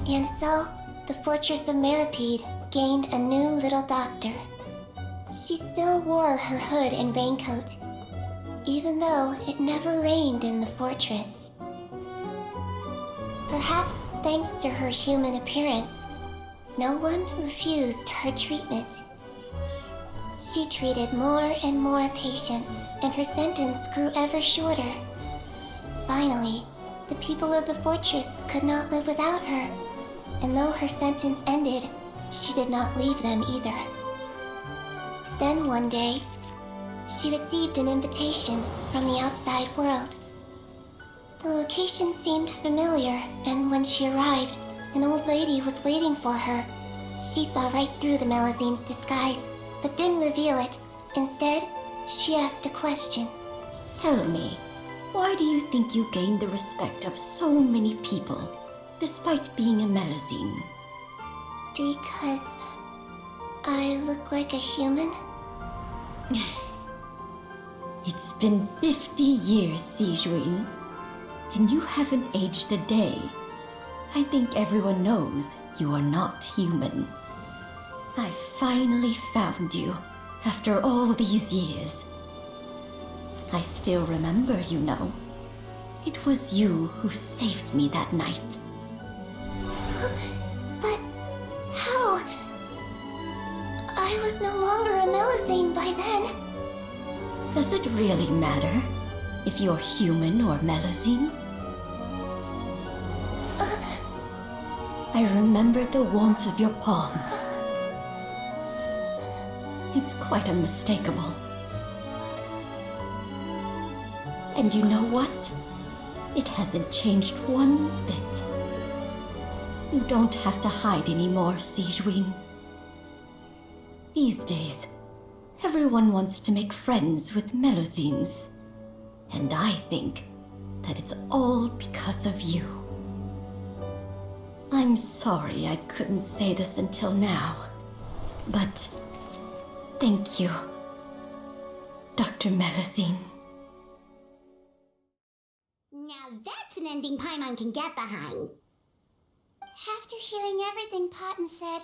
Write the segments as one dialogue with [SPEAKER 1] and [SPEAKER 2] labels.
[SPEAKER 1] And so, the fortress of Meripede gained a new little doctor. She still wore her hood and raincoat, even though it never rained in the fortress. Perhaps thanks to her human appearance, no one refused her treatment. She treated more and more patients, and her sentence grew ever shorter. Finally, the people of the fortress could not live without her, and though her sentence ended, she did not leave them either. Then one day, she received an invitation from the outside world. The location seemed familiar, and when she arrived, an old lady was waiting for her. She saw right through the Melizine's disguise, but didn't reveal it. Instead, she asked a question.
[SPEAKER 2] Tell me, why do you think you gained the respect of so many people, despite being a Melizine?
[SPEAKER 1] Because I look like a human?
[SPEAKER 2] It's been 50 years, Sigewinne, and you haven't aged a day. I think everyone knows you are not human. I finally found you, after all these years. I still remember, you know. It was you who saved me that night.
[SPEAKER 1] But how? I was no longer a Melizine by then.
[SPEAKER 2] Does it really matter if you're human or Melizine? I remember the warmth of your palm. It's quite unmistakable. And you know what? It hasn't changed one bit. You don't have to hide anymore, Sigewinne. These days, everyone wants to make friends with Melizines. And I think that it's all because of you. I'm sorry I couldn't say this until now, but thank you, Dr. Melizine.
[SPEAKER 3] Now that's an ending Paimon can get behind.
[SPEAKER 1] After hearing everything Potten said,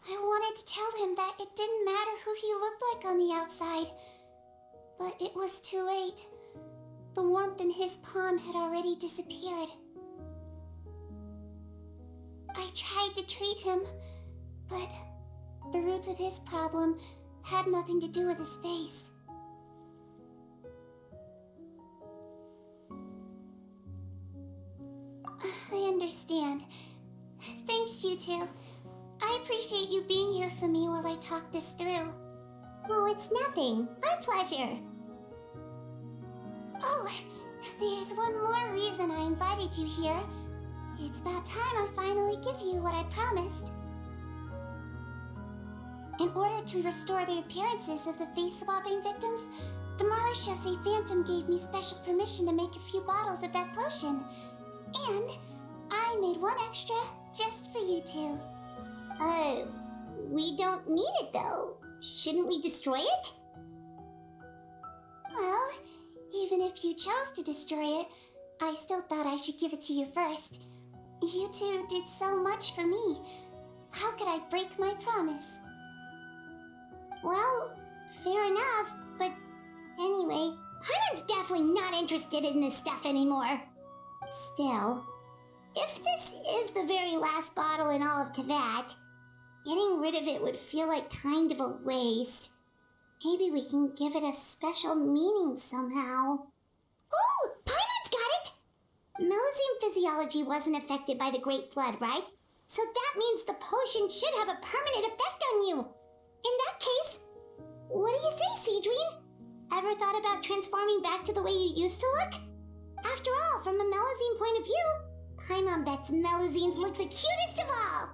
[SPEAKER 1] I wanted to tell him that it didn't matter who he looked like on the outside. But it was too late. The warmth in his palm had already disappeared. I tried to treat him, but the roots of his problem had nothing to do with his face. I understand. Thanks, you two. I appreciate you being here for me while I talk this through.
[SPEAKER 3] Oh, it's nothing. Our pleasure.
[SPEAKER 1] Oh, there's one more reason I invited you here. It's about time I finally give you what I promised. In order to restore the appearances of the face-swapping victims, the Marechaussee Phantom gave me special permission to make a few bottles of that potion. And I made one extra just for you two.
[SPEAKER 3] We don't need it though. Shouldn't we destroy it?
[SPEAKER 1] Well, even if you chose to destroy it, I still thought I should give it to you first. You two did so much for me. How could I break my promise?
[SPEAKER 3] Well, fair enough, but anyway, Paimon's definitely not interested in this stuff anymore. Still, if this is the very last bottle in all of Teyvat, getting rid of it would feel like kind of a waste. Maybe we can give it a special meaning somehow. Oh, Paimon's got it! Melizine physiology wasn't affected by the Great Flood, right? So that means the potion should have a permanent effect on you. In that case, what do you say, Sigewinne? Ever thought about transforming back to the way you used to look? After all, from a Melizine point of view, Paimon bets Melizines look the cutest of all.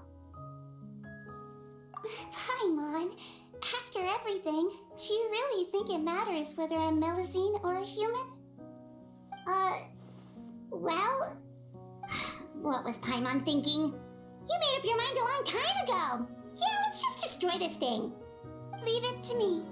[SPEAKER 1] Paimon, after everything, do you really think it matters whether I'm Melizine or a human?
[SPEAKER 3] Well, what was Paimon thinking? You made up your mind a long time ago. Yeah, let's just destroy this thing.
[SPEAKER 1] Leave it to me.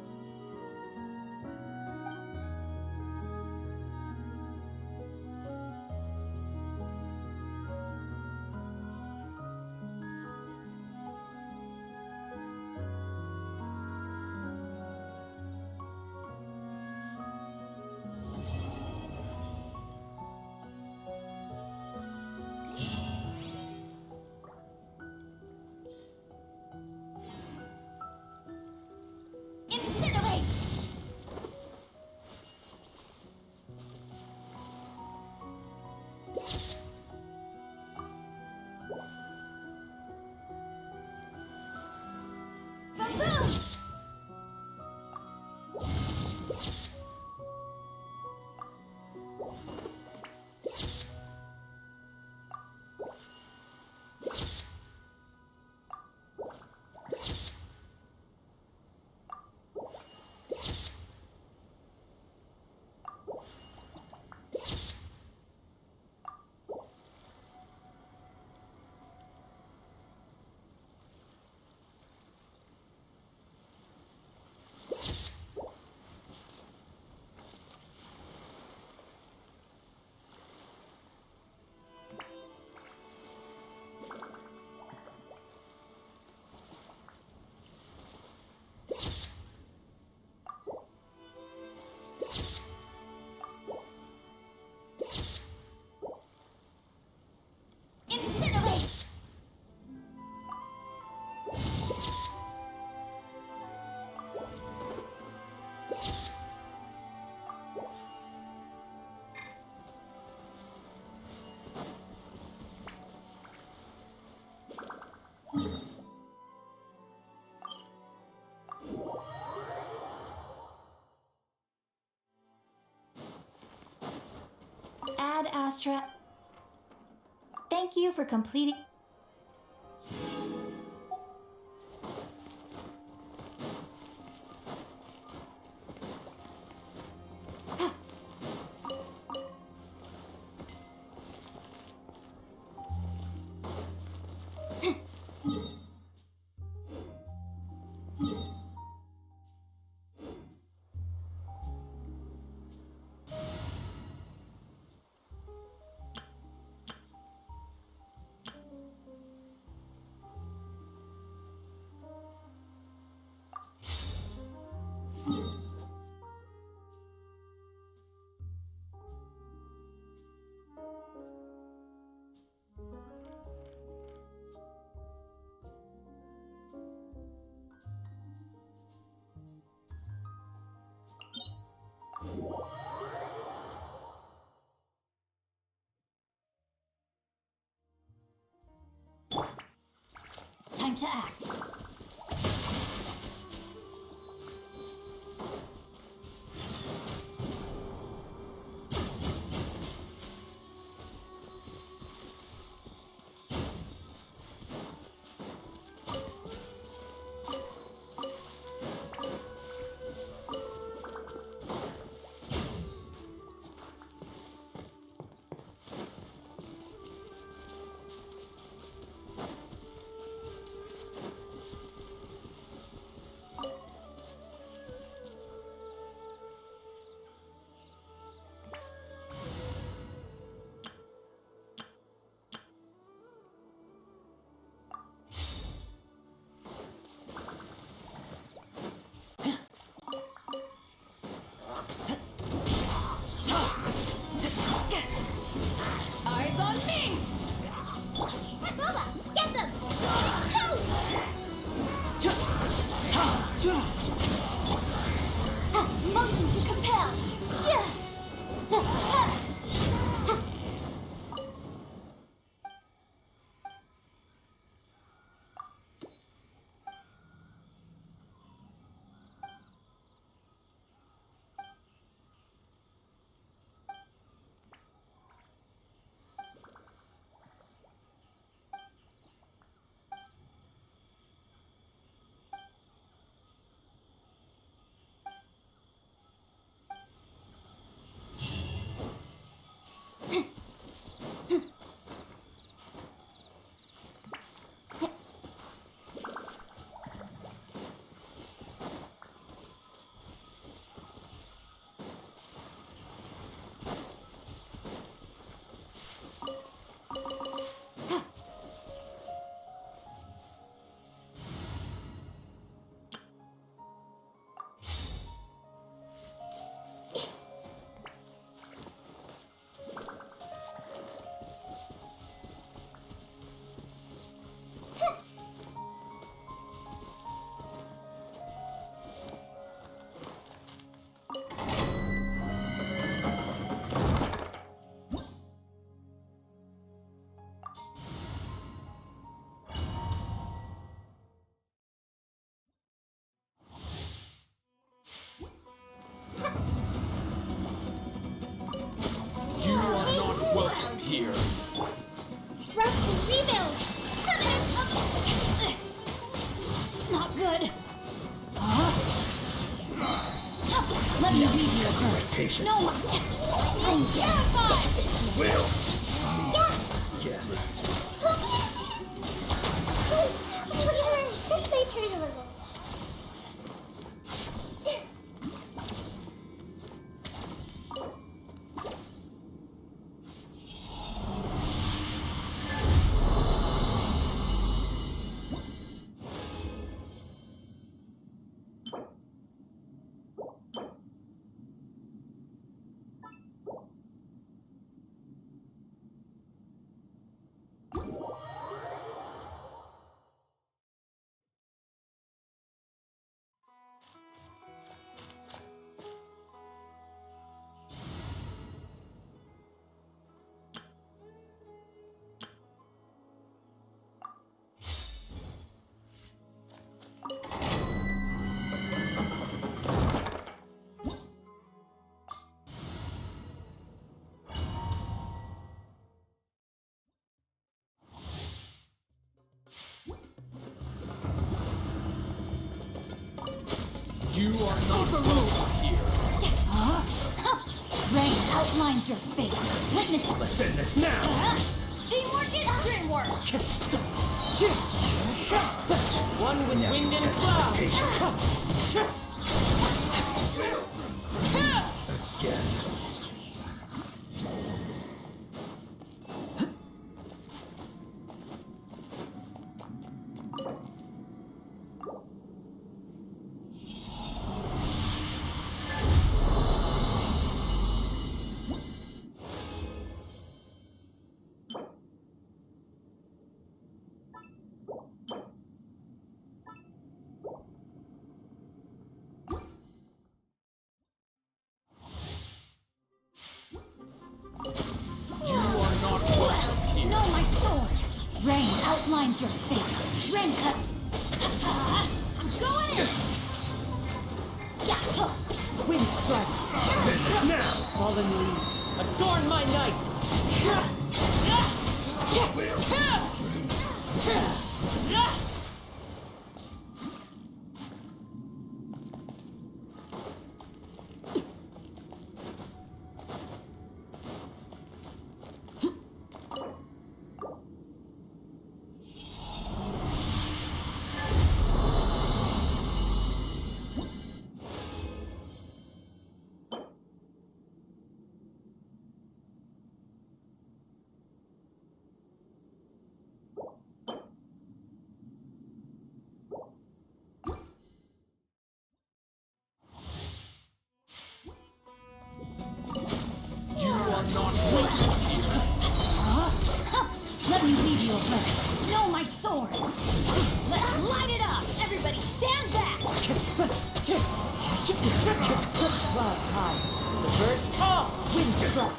[SPEAKER 3] Incinerate! Boom! Incinerate!
[SPEAKER 2] Ad Astra. Thank you for completing.
[SPEAKER 3] Time to act.
[SPEAKER 2] Eyes on me!
[SPEAKER 3] Booba, get them! Motion to compel.
[SPEAKER 2] me read your verse.
[SPEAKER 4] Patience.
[SPEAKER 2] No, I'm terrified.
[SPEAKER 4] Will.
[SPEAKER 3] Yeah. This might hurt a little.
[SPEAKER 4] You are not welcome here.
[SPEAKER 2] Rain outlines your fate. Witness.
[SPEAKER 4] Let's end this now.
[SPEAKER 2] Teamwork is dreamwork.
[SPEAKER 5] One with wind and cloud.
[SPEAKER 4] Patience. Again.
[SPEAKER 2] No, my sword. Rain outlines your fate. Rain cut. I'm going in.
[SPEAKER 5] Wind strike.
[SPEAKER 4] Let's end this now.
[SPEAKER 5] Fallen leaves. Adorn my night.
[SPEAKER 4] You are not welcome here.
[SPEAKER 2] Let me leave you a verse. No, my sword. Let's light it up. Everybody stand back.
[SPEAKER 5] Clouds high. The birds call. Wind strike.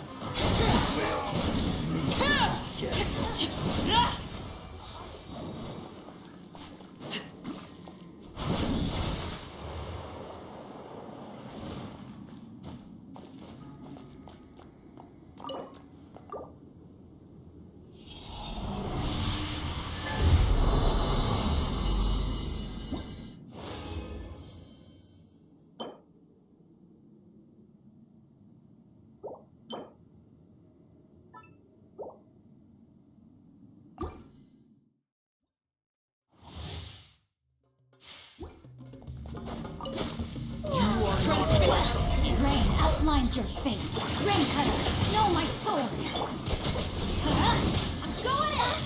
[SPEAKER 2] Rain outlines your fate. Rain cutter. No, my sword. I'm going in.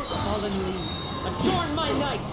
[SPEAKER 5] Fallen leaves. Adorn my night.